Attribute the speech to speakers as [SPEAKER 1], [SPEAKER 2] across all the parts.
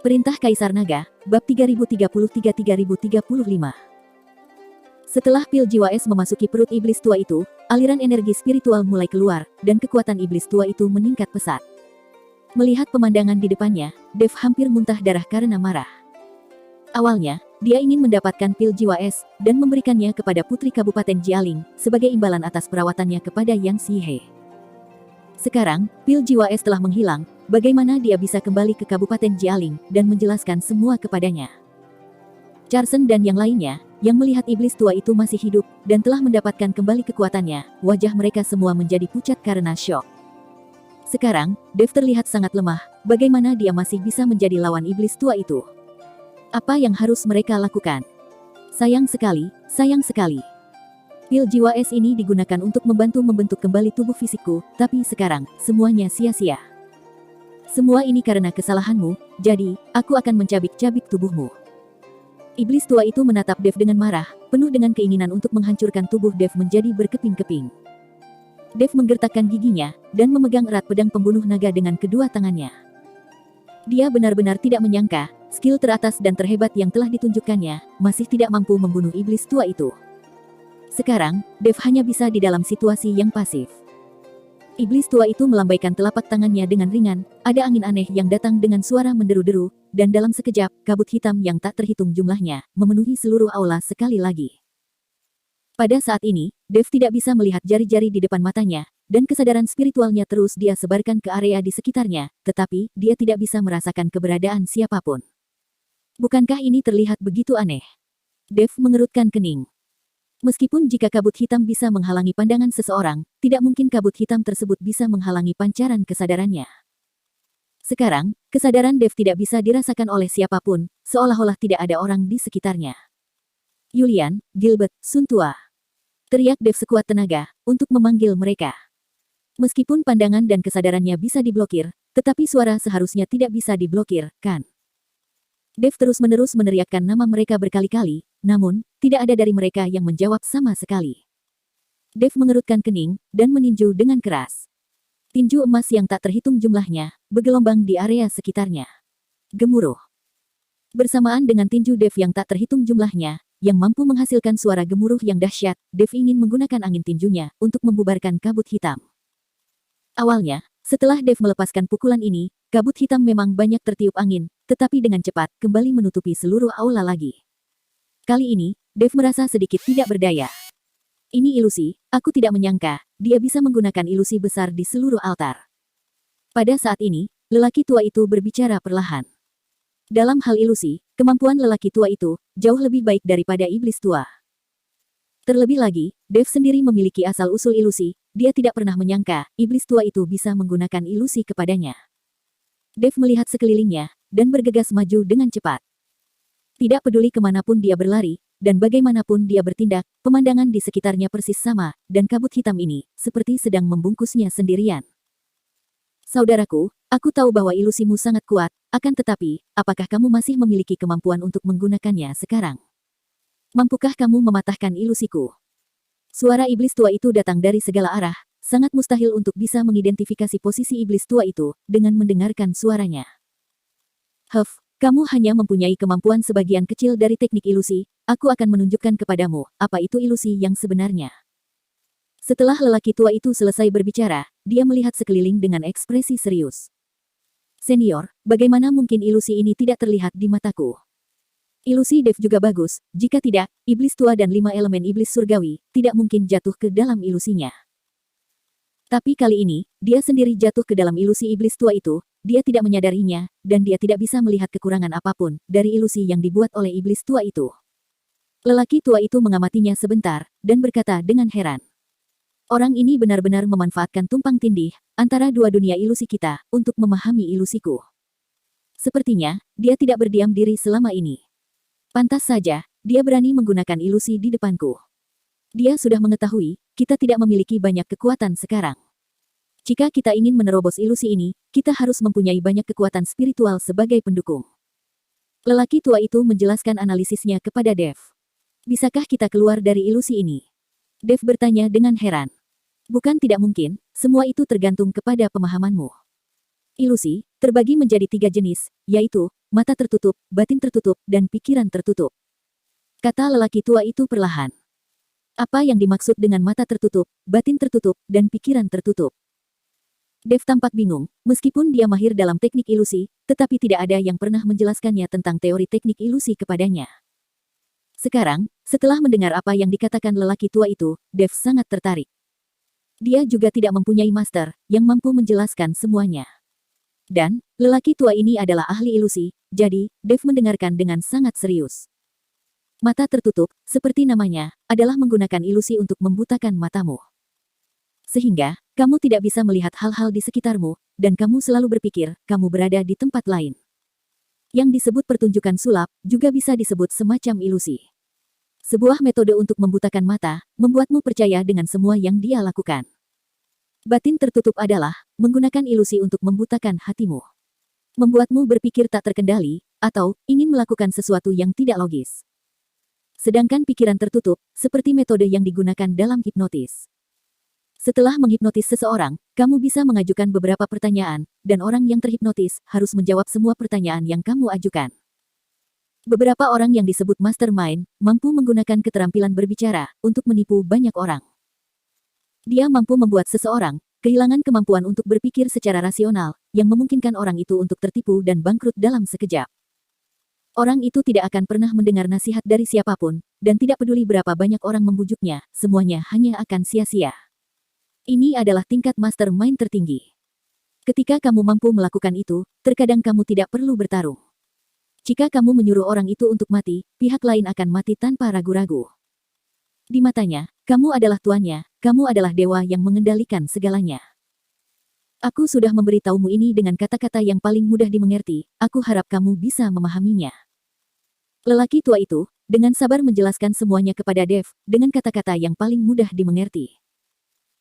[SPEAKER 1] Perintah Kaisar Naga, Bab 3033-3035. Setelah pil jiwa es memasuki perut iblis tua itu, aliran energi spiritual mulai keluar, dan kekuatan iblis tua itu meningkat pesat. Melihat pemandangan di depannya, Dev hampir muntah darah karena marah. Awalnya, dia ingin mendapatkan pil jiwa es, dan memberikannya kepada Putri Kabupaten Jialing, sebagai imbalan atas perawatannya kepada Yang Sihe. Sekarang, pil jiwa es telah menghilang, bagaimana dia bisa kembali ke Kabupaten Jialing, dan menjelaskan semua kepadanya. Charsen dan yang lainnya, yang melihat iblis tua itu masih hidup, dan telah mendapatkan kembali kekuatannya, wajah mereka semua menjadi pucat karena syok. Sekarang, Dev terlihat sangat lemah, bagaimana dia masih bisa menjadi lawan iblis tua itu. Apa yang harus mereka lakukan? Sayang sekali, sayang sekali. Pil jiwa es ini digunakan untuk membantu membentuk kembali tubuh fisikku, tapi sekarang, semuanya sia-sia. Semua ini karena kesalahanmu, jadi, aku akan mencabik-cabik tubuhmu. Iblis tua itu menatap Dev dengan marah, penuh dengan keinginan untuk menghancurkan tubuh Dev menjadi berkeping-keping. Dev menggertakkan giginya, dan memegang erat pedang pembunuh naga dengan kedua tangannya. Dia benar-benar tidak menyangka, skill teratas dan terhebat yang telah ditunjukkannya, masih tidak mampu membunuh iblis tua itu. Sekarang, Dev hanya bisa di dalam situasi yang pasif. Iblis tua itu melambaikan telapak tangannya dengan ringan, ada angin aneh yang datang dengan suara menderu-deru, dan dalam sekejap, kabut hitam yang tak terhitung jumlahnya, memenuhi seluruh aula sekali lagi. Pada saat ini, Dev tidak bisa melihat jari-jari di depan matanya, dan kesadaran spiritualnya terus dia sebarkan ke area di sekitarnya, tetapi, dia tidak bisa merasakan keberadaan siapapun. Bukankah ini terlihat begitu aneh? Dev mengerutkan kening. Meskipun jika kabut hitam bisa menghalangi pandangan seseorang, tidak mungkin kabut hitam tersebut bisa menghalangi pancaran kesadarannya. Sekarang, kesadaran Dev tidak bisa dirasakan oleh siapapun, seolah-olah tidak ada orang di sekitarnya. Yulian, Gilbert, Sun Tua. Teriak Dev sekuat tenaga, untuk memanggil mereka. Meskipun pandangan dan kesadarannya bisa diblokir, tetapi suara seharusnya tidak bisa diblokir, kan? Dev terus-menerus meneriakkan nama mereka berkali-kali, namun, tidak ada dari mereka yang menjawab sama sekali. Dev mengerutkan kening, dan meninju dengan keras. Tinju emas yang tak terhitung jumlahnya, bergelombang di area sekitarnya. Gemuruh. Bersamaan dengan tinju Dev yang tak terhitung jumlahnya, yang mampu menghasilkan suara gemuruh yang dahsyat, Dev ingin menggunakan angin tinjunya, untuk membubarkan kabut hitam. Awalnya, setelah Dev melepaskan pukulan ini, kabut hitam memang banyak tertiup angin, tetapi dengan cepat, kembali menutupi seluruh aula lagi. Kali ini, Dev merasa sedikit tidak berdaya. Ini ilusi, aku tidak menyangka, dia bisa menggunakan ilusi besar di seluruh altar. Pada saat ini, lelaki tua itu berbicara perlahan. Dalam hal ilusi, kemampuan lelaki tua itu, jauh lebih baik daripada iblis tua. Terlebih lagi, Dev sendiri memiliki asal-usul ilusi, dia tidak pernah menyangka, iblis tua itu bisa menggunakan ilusi kepadanya. Dev melihat sekelilingnya, dan bergegas maju dengan cepat. Tidak peduli kemanapun dia berlari, dan bagaimanapun dia bertindak, pemandangan di sekitarnya persis sama, dan kabut hitam ini, seperti sedang membungkusnya sendirian. Saudaraku, aku tahu bahwa ilusimu sangat kuat, akan tetapi, apakah kamu masih memiliki kemampuan untuk menggunakannya sekarang? Mampukah kamu mematahkan ilusiku? Suara iblis tua itu datang dari segala arah, sangat mustahil untuk bisa mengidentifikasi posisi iblis tua itu, dengan mendengarkan suaranya. Kamu hanya mempunyai kemampuan sebagian kecil dari teknik ilusi, aku akan menunjukkan kepadamu, apa itu ilusi yang sebenarnya. Setelah lelaki tua itu selesai berbicara, dia melihat sekeliling dengan ekspresi serius. Senior, bagaimana mungkin ilusi ini tidak terlihat di mataku? Ilusi Dev juga bagus, jika tidak, iblis tua dan 5 elemen iblis surgawi, tidak mungkin jatuh ke dalam ilusinya. Tapi kali ini, dia sendiri jatuh ke dalam ilusi iblis tua itu, dia tidak menyadarinya, dan dia tidak bisa melihat kekurangan apapun, dari ilusi yang dibuat oleh iblis tua itu. Lelaki tua itu mengamatinya sebentar, dan berkata dengan heran. Orang ini benar-benar memanfaatkan tumpang tindih, antara dua dunia ilusi kita, untuk memahami ilusiku. Sepertinya, dia tidak berdiam diri selama ini. Pantas saja, dia berani menggunakan ilusi di depanku. Dia sudah mengetahui, kita tidak memiliki banyak kekuatan sekarang. Jika kita ingin menerobos ilusi ini, kita harus mempunyai banyak kekuatan spiritual sebagai pendukung. Lelaki tua itu menjelaskan analisisnya kepada Dev. Bisakah kita keluar dari ilusi ini? Dev bertanya dengan heran. Bukan tidak mungkin, semua itu tergantung kepada pemahamanmu. Ilusi terbagi menjadi 3 jenis, yaitu mata tertutup, batin tertutup, dan pikiran tertutup. Kata lelaki tua itu perlahan. Apa yang dimaksud dengan mata tertutup, batin tertutup, dan pikiran tertutup? Dev tampak bingung, meskipun dia mahir dalam teknik ilusi, tetapi tidak ada yang pernah menjelaskannya tentang teori teknik ilusi kepadanya. Sekarang, setelah mendengar apa yang dikatakan lelaki tua itu, Dev sangat tertarik. Dia juga tidak mempunyai master yang mampu menjelaskan semuanya. Dan, lelaki tua ini adalah ahli ilusi, jadi, Dev mendengarkan dengan sangat serius. Mata tertutup, seperti namanya, adalah menggunakan ilusi untuk membutakan matamu. Sehingga, kamu tidak bisa melihat hal-hal di sekitarmu, dan kamu selalu berpikir, kamu berada di tempat lain. Yang disebut pertunjukan sulap, juga bisa disebut semacam ilusi. Sebuah metode untuk membutakan mata, membuatmu percaya dengan semua yang dia lakukan. Batin tertutup adalah menggunakan ilusi untuk membutakan hatimu. Membuatmu berpikir tak terkendali, atau ingin melakukan sesuatu yang tidak logis. Sedangkan pikiran tertutup, seperti metode yang digunakan dalam hipnotis. Setelah menghipnotis seseorang, kamu bisa mengajukan beberapa pertanyaan, dan orang yang terhipnotis harus menjawab semua pertanyaan yang kamu ajukan. Beberapa orang yang disebut mastermind mampu menggunakan keterampilan berbicara untuk menipu banyak orang. Dia mampu membuat seseorang kehilangan kemampuan untuk berpikir secara rasional, yang memungkinkan orang itu untuk tertipu dan bangkrut dalam sekejap. Orang itu tidak akan pernah mendengar nasihat dari siapapun, dan tidak peduli berapa banyak orang membujuknya, semuanya hanya akan sia-sia. Ini adalah tingkat mastermind tertinggi. Ketika kamu mampu melakukan itu, terkadang kamu tidak perlu bertarung. Jika kamu menyuruh orang itu untuk mati, pihak lain akan mati tanpa ragu-ragu. Di matanya, kamu adalah tuannya, kamu adalah dewa yang mengendalikan segalanya. Aku sudah memberitahumu ini dengan kata-kata yang paling mudah dimengerti, aku harap kamu bisa memahaminya. Lelaki tua itu, dengan sabar menjelaskan semuanya kepada Dev, dengan kata-kata yang paling mudah dimengerti.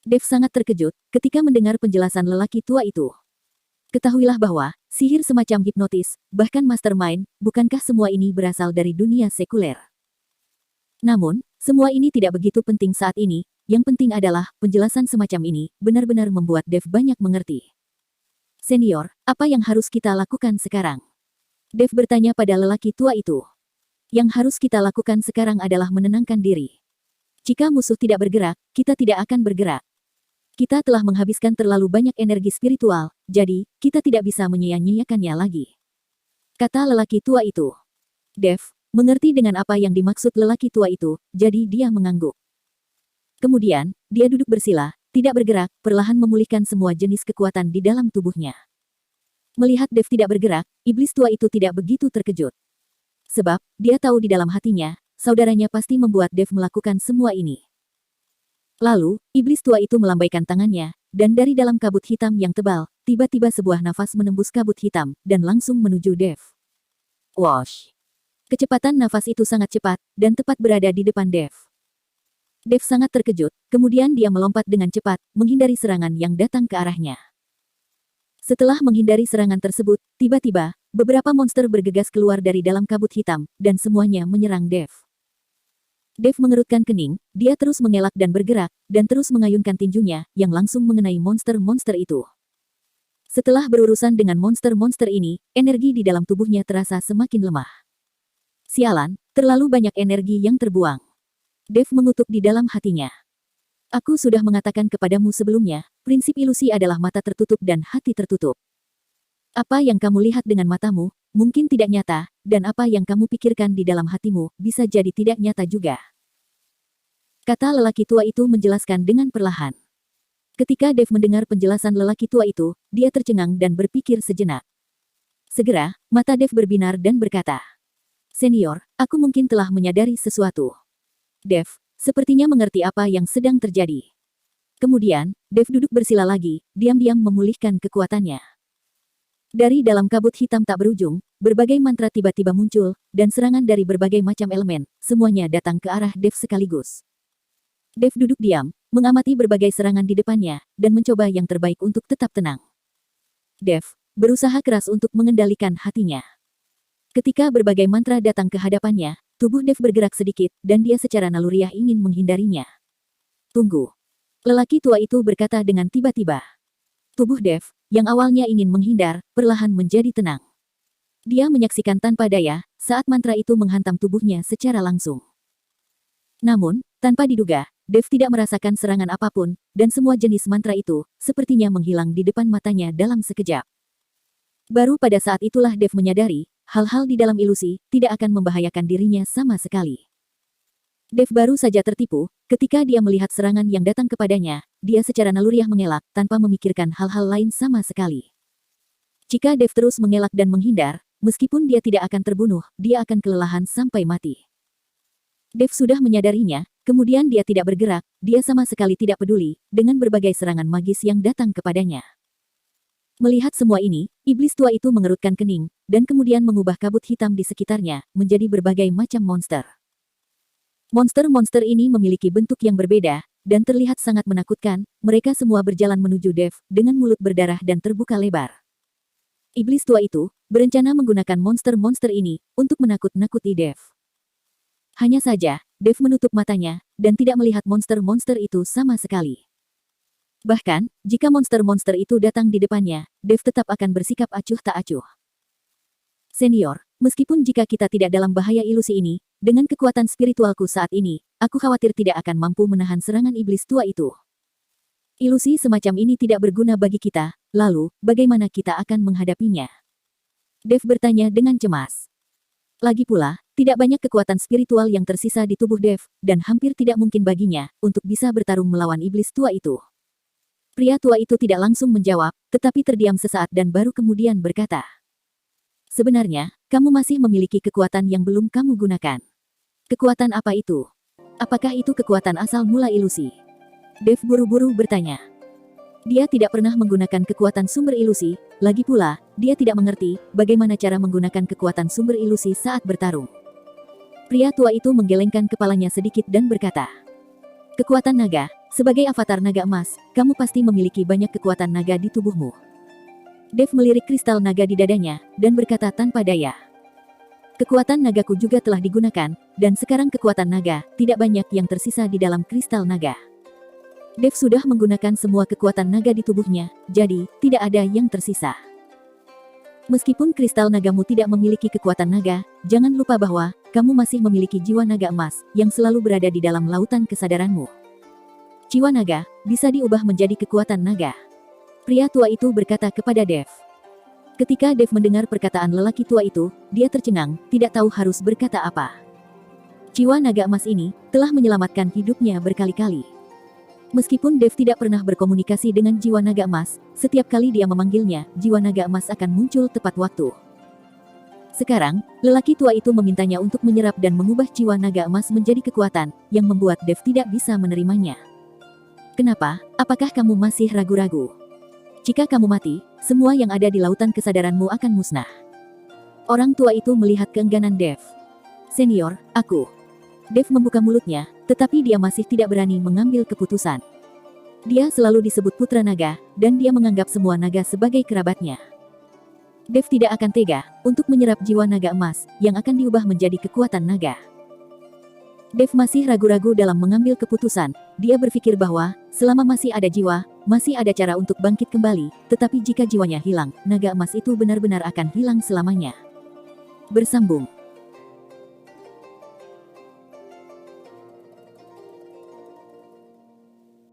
[SPEAKER 1] Dev sangat terkejut ketika mendengar penjelasan lelaki tua itu. Ketahuilah bahwa, sihir semacam hipnotis, bahkan mastermind, bukankah semua ini berasal dari dunia sekuler? Namun, semua ini tidak begitu penting saat ini, yang penting adalah, penjelasan semacam ini, benar-benar membuat Dev banyak mengerti. Senior, apa yang harus kita lakukan sekarang? Dev bertanya pada lelaki tua itu. Yang harus kita lakukan sekarang adalah menenangkan diri. Jika musuh tidak bergerak, kita tidak akan bergerak. Kita telah menghabiskan terlalu banyak energi spiritual, jadi, kita tidak bisa menyia-nyiakannya lagi. Kata lelaki tua itu. Dev mengerti dengan apa yang dimaksud lelaki tua itu, jadi dia mengangguk. Kemudian, dia duduk bersila, tidak bergerak, perlahan memulihkan semua jenis kekuatan di dalam tubuhnya. Melihat Dev tidak bergerak, iblis tua itu tidak begitu terkejut. Sebab, dia tahu di dalam hatinya, saudaranya pasti membuat Dev melakukan semua ini. Lalu, iblis tua itu melambaikan tangannya, dan dari dalam kabut hitam yang tebal, tiba-tiba sebuah nafas menembus kabut hitam, dan langsung menuju Dev. Wash! Kecepatan nafas itu sangat cepat, dan tepat berada di depan Dev. Dev sangat terkejut, kemudian dia melompat dengan cepat, menghindari serangan yang datang ke arahnya. Setelah menghindari serangan tersebut, tiba-tiba, beberapa monster bergegas keluar dari dalam kabut hitam, dan semuanya menyerang Dev. Dev mengerutkan kening, dia terus mengelak dan bergerak, dan terus mengayunkan tinjunya, yang langsung mengenai monster-monster itu. Setelah berurusan dengan monster-monster ini, energi di dalam tubuhnya terasa semakin lemah. Sialan, terlalu banyak energi yang terbuang. Dev mengutuk di dalam hatinya. Aku sudah mengatakan kepadamu sebelumnya, prinsip ilusi adalah mata tertutup dan hati tertutup. Apa yang kamu lihat dengan matamu, mungkin tidak nyata, dan apa yang kamu pikirkan di dalam hatimu, bisa jadi tidak nyata juga. Kata lelaki tua itu menjelaskan dengan perlahan. Ketika Dev mendengar penjelasan lelaki tua itu, dia tercengang dan berpikir sejenak. Segera, mata Dev berbinar dan berkata, Senior, aku mungkin telah menyadari sesuatu. Dev sepertinya mengerti apa yang sedang terjadi. Kemudian, Dev duduk bersila lagi, diam-diam memulihkan kekuatannya. Dari dalam kabut hitam tak berujung, berbagai mantra tiba-tiba muncul, dan serangan dari berbagai macam elemen, semuanya datang ke arah Dev sekaligus. Dev duduk diam, mengamati berbagai serangan di depannya, dan mencoba yang terbaik untuk tetap tenang. Dev berusaha keras untuk mengendalikan hatinya. Ketika berbagai mantra datang ke hadapannya, tubuh Dev bergerak sedikit, dan dia secara naluriah ingin menghindarinya. Tunggu. Lelaki tua itu berkata dengan tiba-tiba. Tubuh Dev yang awalnya ingin menghindar, perlahan menjadi tenang. Dia menyaksikan tanpa daya, saat mantra itu menghantam tubuhnya secara langsung. Namun, tanpa diduga, Dev tidak merasakan serangan apapun, dan semua jenis mantra itu, sepertinya menghilang di depan matanya dalam sekejap. Baru pada saat itulah Dev menyadari, hal-hal di dalam ilusi, tidak akan membahayakan dirinya sama sekali. Dev baru saja tertipu, ketika dia melihat serangan yang datang kepadanya, dia secara naluriah mengelak, tanpa memikirkan hal-hal lain sama sekali. Jika Dev terus mengelak dan menghindar, meskipun dia tidak akan terbunuh, dia akan kelelahan sampai mati. Dev sudah menyadarinya, kemudian dia tidak bergerak, dia sama sekali tidak peduli, dengan berbagai serangan magis yang datang kepadanya. Melihat semua ini, iblis tua itu mengerutkan kening, dan kemudian mengubah kabut hitam di sekitarnya, menjadi berbagai macam monster. Monster-monster ini memiliki bentuk yang berbeda, dan terlihat sangat menakutkan, mereka semua berjalan menuju Dev, dengan mulut berdarah dan terbuka lebar. Iblis tua itu, berencana menggunakan monster-monster ini, untuk menakut-nakuti Dev. Hanya saja, Dev menutup matanya, dan tidak melihat monster-monster itu sama sekali. Bahkan, jika monster-monster itu datang di depannya, Dev tetap akan bersikap acuh tak acuh. Senior, meskipun jika kita tidak dalam bahaya ilusi ini, dengan kekuatan spiritualku saat ini, aku khawatir tidak akan mampu menahan serangan iblis tua itu. Ilusi semacam ini tidak berguna bagi kita, lalu, bagaimana kita akan menghadapinya? Dev bertanya dengan cemas. Lagi pula, tidak banyak kekuatan spiritual yang tersisa di tubuh Dev, dan hampir tidak mungkin baginya, untuk bisa bertarung melawan iblis tua itu. Pria tua itu tidak langsung menjawab, tetapi terdiam sesaat dan baru kemudian berkata, "Sebenarnya, kamu masih memiliki kekuatan yang belum kamu gunakan. Kekuatan apa itu? Apakah itu kekuatan asal mula ilusi?" Dev buru-buru bertanya. Dia tidak pernah menggunakan kekuatan sumber ilusi, lagi pula, dia tidak mengerti bagaimana cara menggunakan kekuatan sumber ilusi saat bertarung. Pria tua itu menggelengkan kepalanya sedikit dan berkata, "Kekuatan naga, sebagai avatar naga emas, kamu pasti memiliki banyak kekuatan naga di tubuhmu." Dev melirik kristal naga di dadanya, dan berkata tanpa daya, "Kekuatan nagaku juga telah digunakan, dan sekarang kekuatan naga, tidak banyak yang tersisa di dalam kristal naga." Dev sudah menggunakan semua kekuatan naga di tubuhnya, jadi, tidak ada yang tersisa. Meskipun kristal nagamu tidak memiliki kekuatan naga, jangan lupa bahwa, kamu masih memiliki jiwa naga emas, yang selalu berada di dalam lautan kesadaranmu. Jiwa naga, bisa diubah menjadi kekuatan naga. Pria tua itu berkata kepada Dev. Ketika Dev mendengar perkataan lelaki tua itu, dia tercengang, tidak tahu harus berkata apa. Jiwa naga emas ini, telah menyelamatkan hidupnya berkali-kali. Meskipun Dev tidak pernah berkomunikasi dengan jiwa naga emas, setiap kali dia memanggilnya, jiwa naga emas akan muncul tepat waktu. Sekarang, lelaki tua itu memintanya untuk menyerap dan mengubah jiwa naga emas menjadi kekuatan, yang membuat Dev tidak bisa menerimanya. "Kenapa? Apakah kamu masih ragu-ragu? Jika kamu mati, semua yang ada di lautan kesadaranmu akan musnah." Orang tua itu melihat keengganan Dev. "Senior, aku..." Dev membuka mulutnya, tetapi dia masih tidak berani mengambil keputusan. Dia selalu disebut Putra Naga, dan dia menganggap semua naga sebagai kerabatnya. Dev tidak akan tega untuk menyerap jiwa naga emas, yang akan diubah menjadi kekuatan naga. Dev masih ragu-ragu dalam mengambil keputusan. Dia berpikir bahwa, selama masih ada jiwa, masih ada cara untuk bangkit kembali, tetapi jika jiwanya hilang, naga emas itu benar-benar akan hilang selamanya. Bersambung.